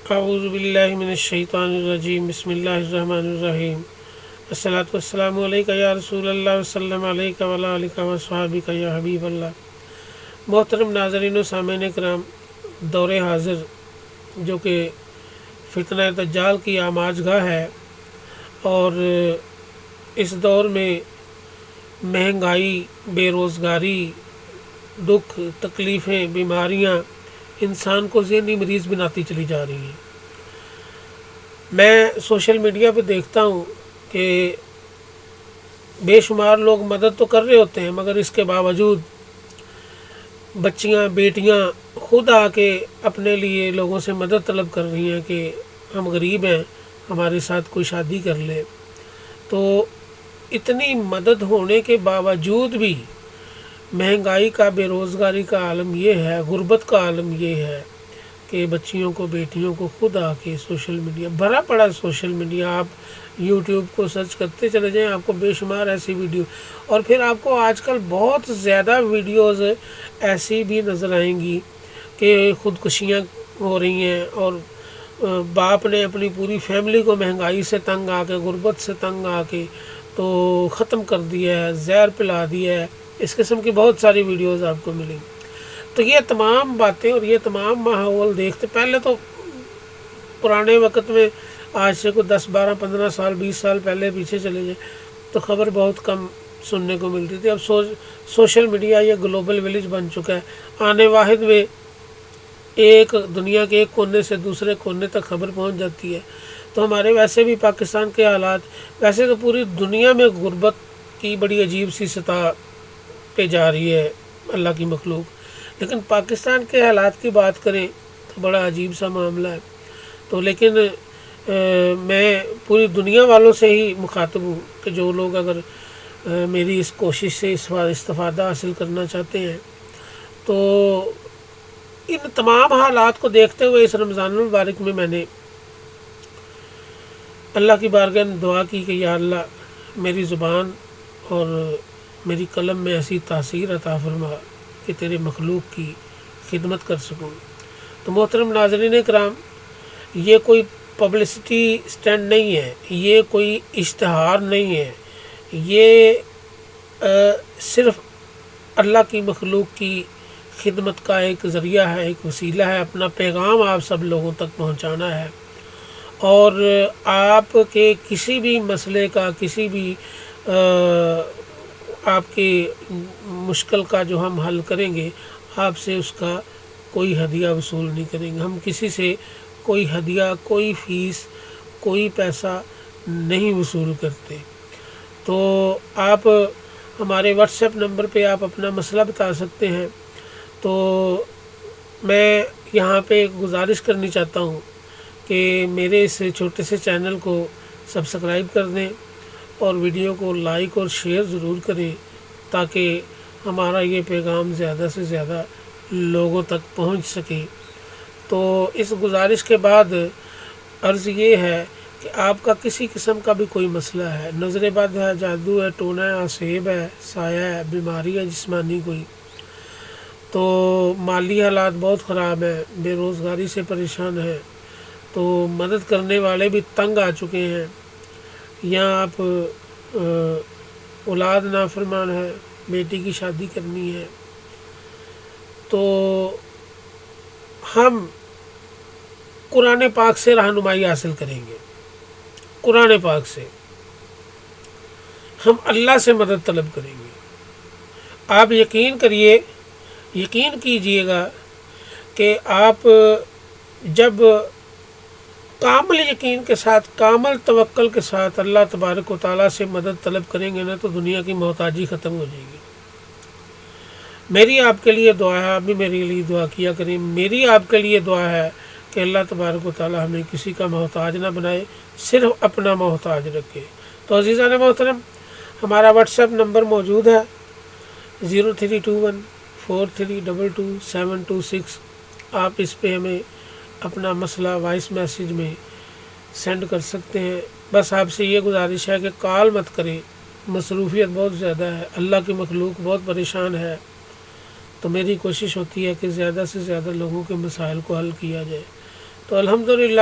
اعوذ باللہ من الشیطان الرجیم بسم اللہ الرحمن الرحیم الصلاۃ والسلام علیکہ یا رسول اللہ وسلم علیکہ وعلی آلکہ وصحابکہ یا حبیب اللہ۔ محترم ناظرین و سامعین کرام، دور حاضر جو کہ فتنہ دجال کی آماج گاہ ہے، اور اس دور میں مہنگائی، بے روزگاری، دکھ، تکلیفیں، بیماریاں انسان کو ذہنی مریض بناتی چلی جا رہی ہیں۔ میں سوشل میڈیا پہ دیکھتا ہوں کہ بے شمار لوگ مدد تو کر رہے ہوتے ہیں، مگر اس کے باوجود بچیاں، بیٹیاں خود آ کے اپنے لیے لوگوں سے مدد طلب کر رہی ہیں کہ ہم غریب ہیں، ہمارے ساتھ کوئی شادی کر لے۔ تو اتنی مدد ہونے کے باوجود بھی مہنگائی کا، بے روزگاری کا عالم یہ ہے، غربت کا عالم یہ ہے کہ بچیوں کو، بیٹیوں کو خود آ کے سوشل میڈیا بھرا پڑا۔ سوشل میڈیا، آپ یوٹیوب کو سرچ کرتے چلے جائیں، آپ کو بے شمار ایسی ویڈیو، اور پھر آپ کو آج کل بہت زیادہ ویڈیوز ایسی بھی نظر آئیں گی کہ خودکشیاں ہو رہی ہیں، اور باپ نے اپنی پوری فیملی کو مہنگائی سے تنگ آ کے، غربت سے تنگ آ کے تو ختم کر دیا ہے، زہر پلا دیا ہے۔ اس قسم کی بہت ساری ویڈیوز آپ کو ملیں۔ تو یہ تمام باتیں اور یہ تمام ماحول دیکھتے، پہلے تو پرانے وقت میں، آج سے کوئی 10، 12، 15 سال، 20 سال پہلے پیچھے چلے جائیں تو خبر بہت کم سننے کو ملتی تھی۔ اب سوشل میڈیا یہ گلوبل ویلیج بن چکا ہے، آنے واحد میں ایک دنیا کے ایک کونے سے دوسرے کونے تک خبر پہنچ جاتی ہے۔ تو ہمارے ویسے بھی پاکستان کے حالات، ویسے تو پوری دنیا میں غربت کی بڑی عجیب سی سطح پہ جا رہی ہے اللہ کی مخلوق، لیکن پاکستان کے حالات کی بات کریں تو بڑا عجیب سا معاملہ ہے۔ تو لیکن میں پوری دنیا والوں سے ہی مخاطب ہوں کہ جو لوگ اگر میری اس کوشش سے استفادہ حاصل کرنا چاہتے ہیں تو ان تمام حالات کو دیکھتے ہوئے اس رمضان المبارک میں نے اللہ کی بارگاہ میں دعا کی کہ یا اللہ میری زبان اور میری قلم میں ایسی تاثیر عطا فرما کہ تیرے مخلوق کی خدمت کر سکوں۔ تو محترم ناظرین کرام، یہ کوئی پبلسٹی سٹینڈ نہیں ہے، یہ کوئی اشتہار نہیں ہے، یہ صرف اللہ کی مخلوق کی خدمت کا ایک ذریعہ ہے، ایک وسیلہ ہے، اپنا پیغام آپ سب لوگوں تک پہنچانا ہے، اور آپ کے کسی بھی مسئلے کا، کسی بھی آپ کی مشکل کا جو ہم حل کریں گے، آپ سے اس کا کوئی ہدیہ وصول نہیں کریں گے۔ ہم کسی سے کوئی ہدیہ، کوئی فیس، کوئی پیسہ نہیں وصول کرتے۔ تو آپ ہمارے واٹس ایپ نمبر پہ آپ اپنا مسئلہ بتا سکتے ہیں۔ تو میں یہاں پہ ایک گزارش کرنی چاہتا ہوں کہ میرے اس چھوٹے سے چینل کو سبسکرائب کر دیں اور ویڈیو کو لائک اور شیئر ضرور کریں تاکہ ہمارا یہ پیغام زیادہ سے زیادہ لوگوں تک پہنچ سکے۔ تو اس گزارش کے بعد عرض یہ ہے کہ آپ کا کسی قسم کا بھی کوئی مسئلہ ہے، نظر بد ہے، جادو ہے، ٹونا ہے، عصیب ہے، سایہ ہے، بیماری ہے جسمانی کوئی، تو مالی حالات بہت خراب ہیں، بے روزگاری سے پریشان ہیں، تو مدد کرنے والے بھی تنگ آ چکے ہیں، یا آپ اولاد نافرمان ہے، بیٹی کی شادی کرنی ہے، تو ہم قرآن پاک سے رہنمائی حاصل کریں گے۔ قرآن پاک سے ہم اللہ سے مدد طلب کریں گے۔ آپ یقین کریے، یقین کیجئے گا کہ آپ جب کامل یقین کے ساتھ، کامل توکل کے ساتھ اللہ تبارک و تعالیٰ سے مدد طلب کریں گے نا، تو دنیا کی محتاجی ختم ہو جائے گی۔ میری آپ کے لیے دعا ہے، آپ بھی میرے لیے دعا کیا کریں۔ میری آپ کے لیے دعا ہے کہ اللہ تبارک و تعالیٰ ہمیں کسی کا محتاج نہ بنائے، صرف اپنا محتاج رکھے۔ تو عزیزان محترم، ہمارا واٹس ایپ نمبر موجود ہے 032143222726۔ آپ اس پہ ہمیں اپنا مسئلہ وائس میسیج میں سینڈ کر سکتے ہیں۔ بس آپ سے یہ گزارش ہے کہ کال مت کریں، مصروفیت بہت زیادہ ہے، اللہ کی مخلوق بہت پریشان ہے، تو میری کوشش ہوتی ہے کہ زیادہ سے زیادہ لوگوں کے مسائل کو حل کیا جائے۔ تو الحمدللہ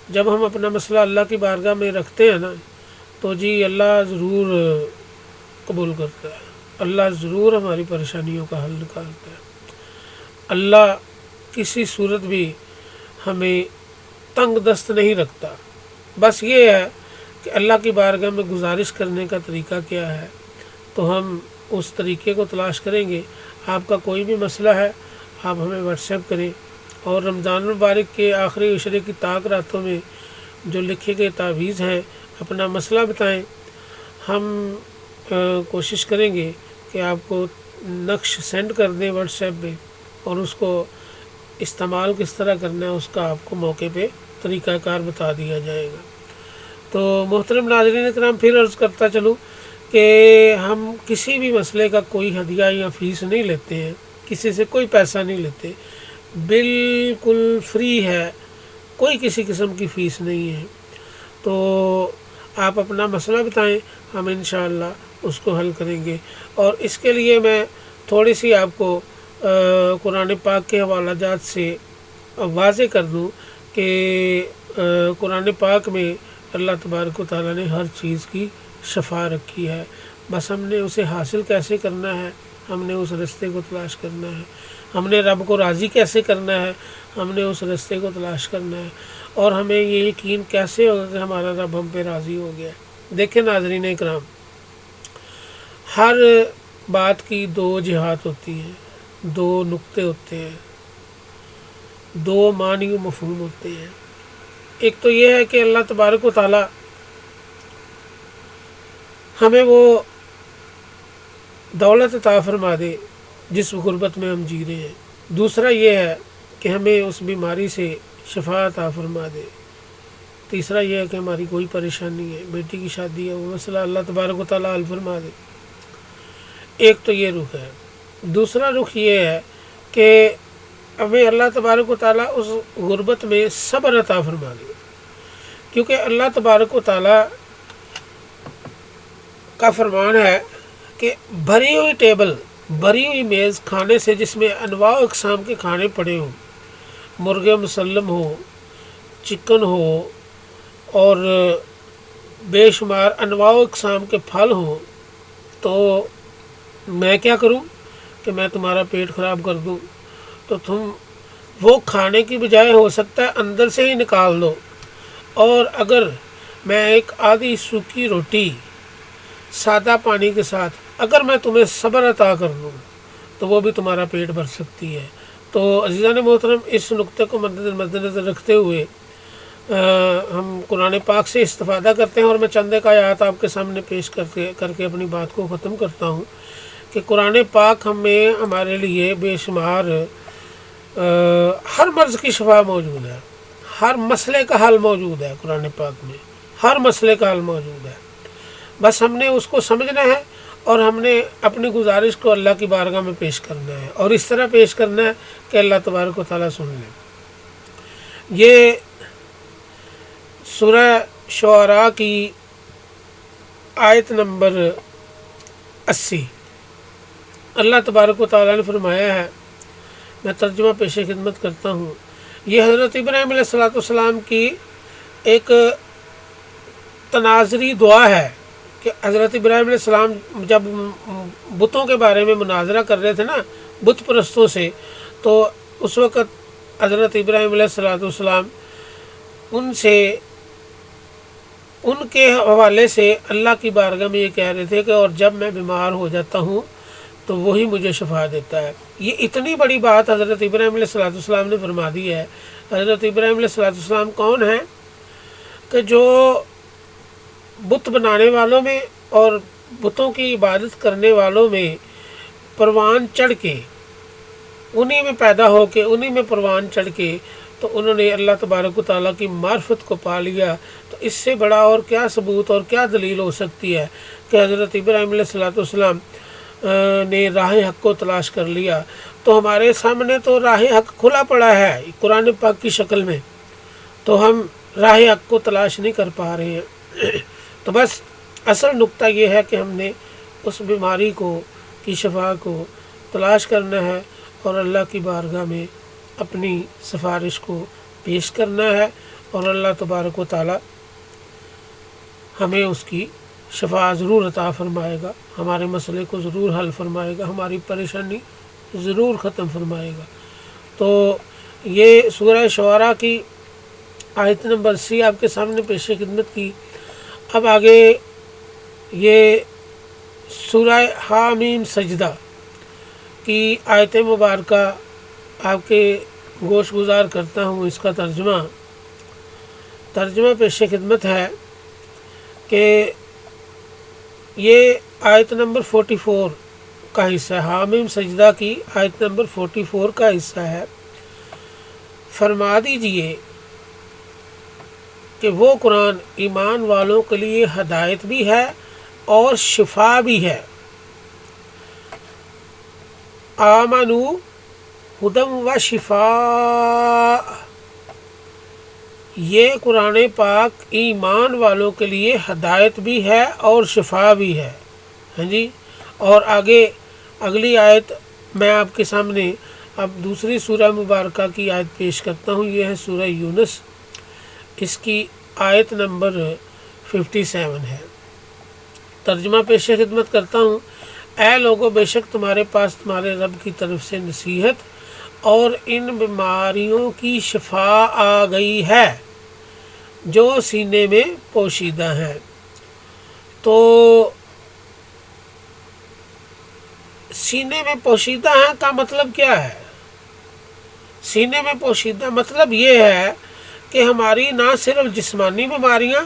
جب ہم اپنا مسئلہ اللہ کی بارگاہ میں رکھتے ہیں نا تو جی اللہ ضرور قبول کرتا ہے، اللہ ضرور ہماری پریشانیوں کا حل نکالتا ہے۔ اللہ کسی صورت بھی ہمیں تنگ دست نہیں رکھتا، بس یہ ہے کہ اللہ کی بارگاہ میں گزارش کرنے کا طریقہ کیا ہے، تو ہم اس طریقے کو تلاش کریں گے۔ آپ کا کوئی بھی مسئلہ ہے آپ ہمیں واٹس ایپ کریں، اور رمضان المبارک کے آخری عشرے کی طاق راتوں میں جو لکھے گئے تعویذ ہیں اپنا مسئلہ بتائیں، ہم کوشش کریں گے کہ آپ کو نقش سینڈ کر دیں واٹس ایپ پہ، اور اس کو استعمال کس طرح کرنا ہے اس کا آپ کو موقع پہ طریقہ کار بتا دیا جائے گا۔ تو محترم ناظرین اکرام، پھر عرض کرتا چلوں کہ ہم کسی بھی مسئلے کا کوئی ہدیہ یا فیس نہیں لیتے ہیں، کسی سے کوئی پیسہ نہیں لیتے، بالکل فری ہے، کوئی کسی قسم کی فیس نہیں ہے۔ تو آپ اپنا مسئلہ بتائیں، ہم انشاءاللہ اس کو حل کریں گے۔ اور اس کے لیے میں تھوڑی سی آپ کو قرآن پاک کے حوالہ جات سے واضح کر دوں کہ قرآن پاک میں اللہ تبارک و تعالیٰ نے ہر چیز کی شفا رکھی ہے، بس ہم نے اسے حاصل کیسے کرنا ہے، ہم نے اس رستے کو تلاش کرنا ہے، ہم نے رب کو راضی کیسے کرنا ہے، ہم نے اس رستے کو تلاش کرنا ہے، اور ہمیں یہ یقین کیسے ہوگا کہ ہمارا رب ہم پہ راضی ہو گیا ہے۔ دیکھیں ناظرین اکرام، ہر بات کی دو جہات ہوتی ہیں، دو نقطے ہوتے ہیں، دو معنی و مفہوم ہوتے ہیں۔ ایک تو یہ ہے کہ اللہ تبارک و تعالیٰ ہمیں وہ دولت عطا فرما دے جس غربت میں ہم جی رہے ہیں۔ دوسرا یہ ہے کہ ہمیں اس بیماری سے شفا عطا فرما دے۔ تیسرا یہ ہے کہ ہماری کوئی پریشانی ہے، بیٹی کی شادی ہے، وہ مسئلہ اللہ تبارک و تعالیٰ حل فرما دے۔ ایک تو یہ رخ ہے۔ دوسرا رخ یہ ہے کہ ہمیں اللہ تبارک و تعالیٰ اس غربت میں صبر عطا فرما دے، کیونکہ اللہ تبارک و تعالیٰ کا فرمان ہے کہ بھری ہوئی ٹیبل، بھری ہوئی میز کھانے سے جس میں انواع و اقسام کے کھانے پڑے ہوں، مرغے مسلم ہو، چکن ہو، اور بے شمار انواع و اقسام کے پھل ہوں، تو میں کیا کروں کہ میں تمہارا پیٹ خراب کر دوں؟ تو تم وہ کھانے کی بجائے ہو سکتا ہے اندر سے ہی نکال دو، اور اگر میں ایک آدھی سوکھی روٹی سادہ پانی کے ساتھ اگر میں تمہیں صبر عطا کر دوں تو وہ بھی تمہارا پیٹ بھر سکتی ہے۔ تو عزیزان محترم، اس نقطے کو مد نظر رکھتے ہوئے ہم قرآن پاک سے استفادہ کرتے ہیں، اور میں چند ایک آیات آپ کے سامنے پیش کر کے اپنی بات کو ختم کرتا ہوں کہ قرآن پاک ہمیں ہمارے لیے بے شمار ہر مرض کی شفا موجود ہے، ہر مسئلے کا حل موجود ہے، قرآن پاک میں ہر مسئلے کا حل موجود ہے۔ بس ہم نے اس کو سمجھنا ہے، اور ہم نے اپنی گزارش کو اللہ کی بارگاہ میں پیش کرنا ہے، اور اس طرح پیش کرنا ہے کہ اللہ تبارک و تعالیٰ سن لے۔ یہ سورہ شعراء کی آیت نمبر 80 اللہ تبارک و تعالیٰ نے فرمایا ہے، میں ترجمہ پیش خدمت کرتا ہوں۔ یہ حضرت ابراہیم علیہ السلام کی ایک تناظری دعا ہے کہ حضرت ابراہیم علیہ السلام جب بتوں کے بارے میں مناظرہ کر رہے تھے نا بت پرستوں سے، تو اس وقت حضرت ابراہیم علیہ السلام ان کے حوالے سے اللہ کی بارگاہ میں یہ کہہ رہے تھے کہ اور جب میں بیمار ہو جاتا ہوں تو وہی مجھے شفا دیتا ہے۔ یہ اتنی بڑی بات حضرت ابراہیم علیہ السلام نے فرما دی ہے۔ حضرت ابراہیم علیہ السلام کون ہیں کہ جو بت بنانے والوں میں اور بتوں کی عبادت کرنے والوں میں پروان چڑھ کے، انہی میں پیدا ہو کے، انہی میں پروان چڑھ کے، تو انہوں نے اللہ تبارک و تعالیٰ کی معرفت کو پا لیا۔ تو اس سے بڑا اور کیا ثبوت اور کیا دلیل ہو سکتی ہے کہ حضرت ابراہیم علیہ السلام نے راہ حق کو تلاش کر لیا۔ تو ہمارے سامنے تو راہ حق کھلا پڑا ہے قرآن پاک کی شکل میں، تو ہم راہ حق کو تلاش نہیں کر پا رہے ہیں۔ تو بس اصل نقطہ یہ ہے کہ ہم نے اس بیماری کی شفا کو تلاش کرنا ہے، اور اللہ کی بارگاہ میں اپنی سفارش کو پیش کرنا ہے، اور اللہ تبارک و تعالی ہمیں اس کی شفاعت ضرور عطا فرمائے گا، ہمارے مسئلے کو ضرور حل فرمائے گا، ہماری پریشانی ضرور ختم فرمائے گا۔ تو یہ سورہ شعراء کی آیت نمبر 80 آپ کے سامنے پیش خدمت کی۔ اب آگے یہ سورہ حامیم سجدہ کی آیت مبارکہ آپ کے گوش گزار کرتا ہوں۔ اس کا ترجمہ پیش خدمت ہے کہ یہ آیت نمبر 44 کا حصہ ہے، حامیم سجدہ کی آیت نمبر 44 کا حصہ ہے۔ فرما دیجئے کہ وہ قرآن ایمان والوں کے لیے ہدایت بھی ہے اور شفا بھی ہے۔ آمنو ہدم و شفاء، یہ قرآن پاک ایمان والوں کے لیے ہدایت بھی ہے اور شفا بھی ہے۔ ہاں جی، اور آگے اگلی آیت میں آپ کے سامنے اب دوسری سورہ مبارکہ کی آیت پیش کرتا ہوں۔ یہ ہے سورہ یونس، اس کی آیت نمبر 57 ہے۔ ترجمہ پیش خدمت کرتا ہوں۔ اے لوگو، بے شک تمہارے پاس تمہارے رب کی طرف سے نصیحت اور ان بیماریوں کی شفا آ گئی ہے جو سینے میں پوشیدہ ہیں۔ تو سینے میں پوشیدہ ہیں کا مطلب کیا ہے؟ سینے میں پوشیدہ مطلب یہ ہے کہ ہماری نہ صرف جسمانی بیماریاں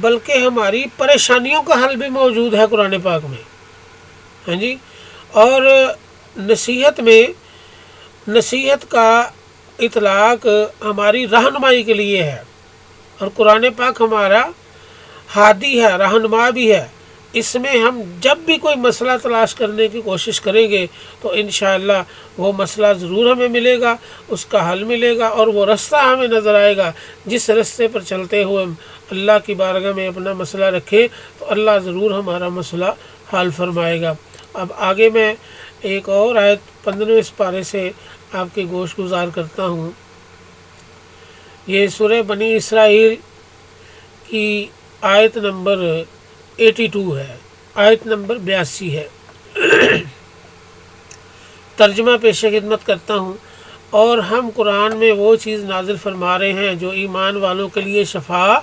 بلکہ ہماری پریشانیوں کا حل بھی موجود ہے قرآن پاک میں۔ ہاں جی، اور نصیحت کا اطلاق ہماری رہنمائی کے لیے ہے، اور قرآن پاک ہمارا ہادی ہے، رہنما بھی ہے۔ اس میں ہم جب بھی کوئی مسئلہ تلاش کرنے کی کوشش کریں گے تو انشاءاللہ وہ مسئلہ ضرور ہمیں ملے گا، اس کا حل ملے گا، اور وہ رستہ ہمیں نظر آئے گا جس رستے پر چلتے ہوئے اللہ کی بارگاہ میں اپنا مسئلہ رکھیں تو اللہ ضرور ہمارا مسئلہ حل فرمائے گا۔ اب آگے میں ایک اور آیت 15ویں پارے سے آپ کے گوش گزار کرتا ہوں۔ یہ سورہ بنی اسرائیل کی آیت نمبر 82 ہے، آیت نمبر 82 ہے۔ ترجمہ پیش خدمت کرتا ہوں۔ اور ہم قرآن میں وہ چیز نازل فرما رہے ہیں جو ایمان والوں کے لیے شفا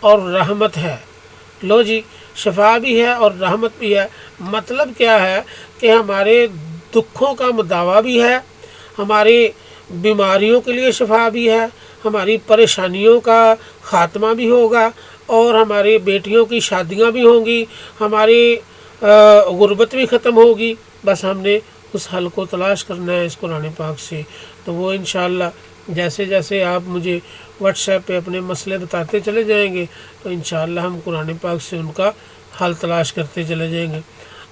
اور رحمت ہے۔ لو جی، شفا بھی ہے اور رحمت بھی ہے۔ مطلب کیا ہے کہ ہمارے دکھوں کا مداوع بھی ہے، ہماری بیماریوں کے لیے شفا بھی ہے، ہماری پریشانیوں کا خاتمہ بھی ہوگا، اور ہماری بیٹیوں کی شادیاں بھی ہوں گی، ہماری غربت بھی ختم ہوگی۔ بس ہم نے اس حل کو تلاش کرنا ہے اس قرآن پاک سے۔ تو وہ انشاءاللہ جیسے جیسے آپ مجھے واٹس ایپ پہ اپنے مسئلے بتاتے چلے جائیں گے تو انشاءاللہ ہم قرآن پاک سے ان کا حل تلاش کرتے چلے جائیں گے۔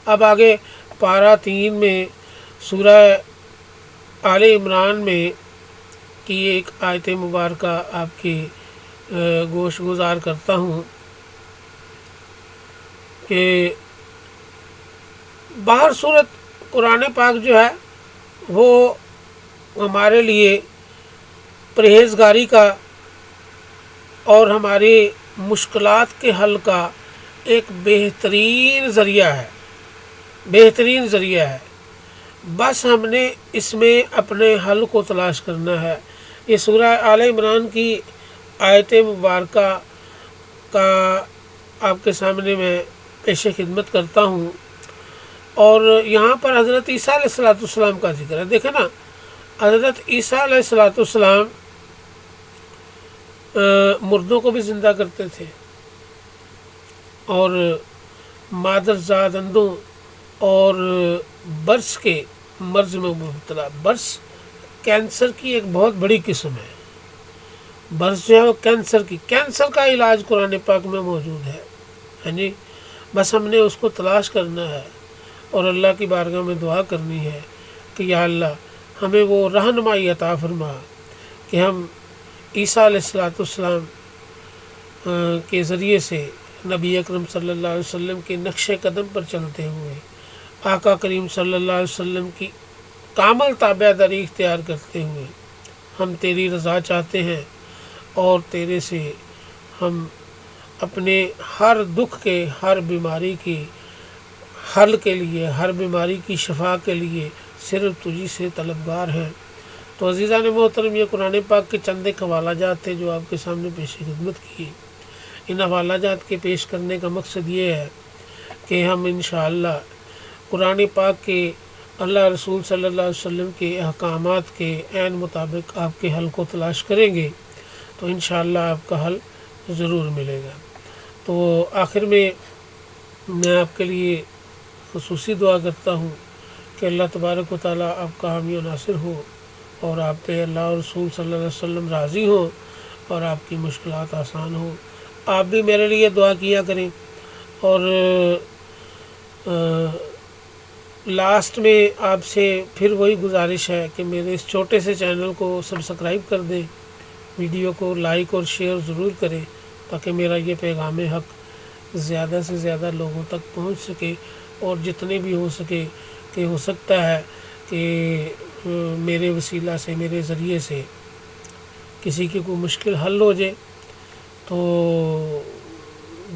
اب آگے پارہ 3 میں سورہ آل عمران میں کی ایک آیت مبارکہ آپ کی گوش گزار کرتا ہوں کہ باہر صورت قرآن پاک جو ہے وہ ہمارے لیے پرہیزگاری کا اور ہماری مشکلات کے حل کا ایک بہترین ذریعہ ہے۔ بس ہم نے اس میں اپنے حل کو تلاش کرنا ہے۔ یہ سورہ آل عمران کی آیت مبارکہ کا آپ کے سامنے میں پیش خدمت کرتا ہوں، اور یہاں پر حضرت عیسیٰ علیہ السلام کا ذکر ہے۔ دیکھیں نا، حضرت عیسیٰ علیہ السلام مردوں کو بھی زندہ کرتے تھے، اور مادرزاد اندھوں اور برس کے مرض میں مبتلا، برس کینسر کی ایک بہت بڑی قسم ہے۔ برس جو ہے وہ کینسر کا علاج قرآن پاک میں موجود ہے۔ ہاں جی، بس ہم نے اس کو تلاش کرنا ہے اور اللہ کی بارگاہ میں دعا کرنی ہے کہ یا اللہ ہمیں وہ رہنمائی عطا فرما کہ ہم عیسیٰ علیہ السلام کے ذریعے سے نبی اکرم صلی اللہ علیہ وسلم کے نقش قدم پر چلتے ہوئے آقا کریم صلی اللہ علیہ وسلم کی کامل تابع داری اختیار کرتے ہوئے ہم تیری رضا چاہتے ہیں اور تیرے سے ہم اپنے ہر دکھ کے، ہر بیماری کی حل کے لیے، ہر بیماری کی شفا کے لیے صرف تجھی سے طلبگار ہیں۔ تو عزیزان محترم، یہ قرآن پاک کے چند ایک حوالہ جات تھے جو آپ کے سامنے پیش خدمت کی۔ ان حوالہ جات کے پیش کرنے کا مقصد یہ ہے کہ ہم انشاءاللہ قرآن پاک کے، اللہ رسول صلی اللہ علیہ وسلم کے احکامات کے عین مطابق آپ کے حل کو تلاش کریں گے تو انشاءاللہ آپ کا حل ضرور ملے گا۔ تو آخر میں آپ کے لیے خصوصی دعا کرتا ہوں کہ اللہ تبارک و تعالیٰ آپ کا حامی و ناصر ہو، اور آپ پہ اللہ اور رسول صلی اللہ علیہ وسلم راضی ہوں، اور آپ کی مشکلات آسان ہوں۔ آپ بھی میرے لیے دعا کیا کریں۔ اور لاسٹ میں آپ سے پھر وہی گزارش ہے کہ میرے اس چھوٹے سے چینل کو سبسکرائب کر دیں، ویڈیو کو لائک اور شیئر ضرور کریں تاکہ میرا یہ پیغام حق زیادہ سے زیادہ لوگوں تک پہنچ سکے، اور جتنے بھی ہو سکے کہ ہو سکتا ہے کہ میرے وسیلہ سے، میرے ذریعے سے کسی کی کوئی مشکل حل ہو جائے۔ تو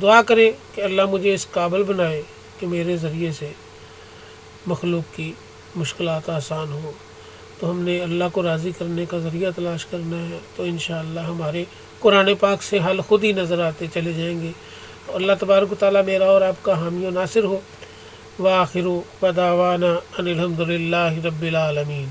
دعا کریں کہ اللہ مجھے اس قابل بنائے کہ میرے ذریعے سے مخلوق کی مشکلات آسان ہوں۔ تو ہم نے اللہ کو راضی کرنے کا ذریعہ تلاش کرنا ہے، تو انشاءاللہ ہمارے قرآن پاک سے حل خود ہی نظر آتے چلے جائیں گے۔ تو اللہ تبارک و تعالیٰ میرا اور آپ کا حامی و ناصر ہو۔ وآخر دعوانا ان الحمد للہ رب العالمین۔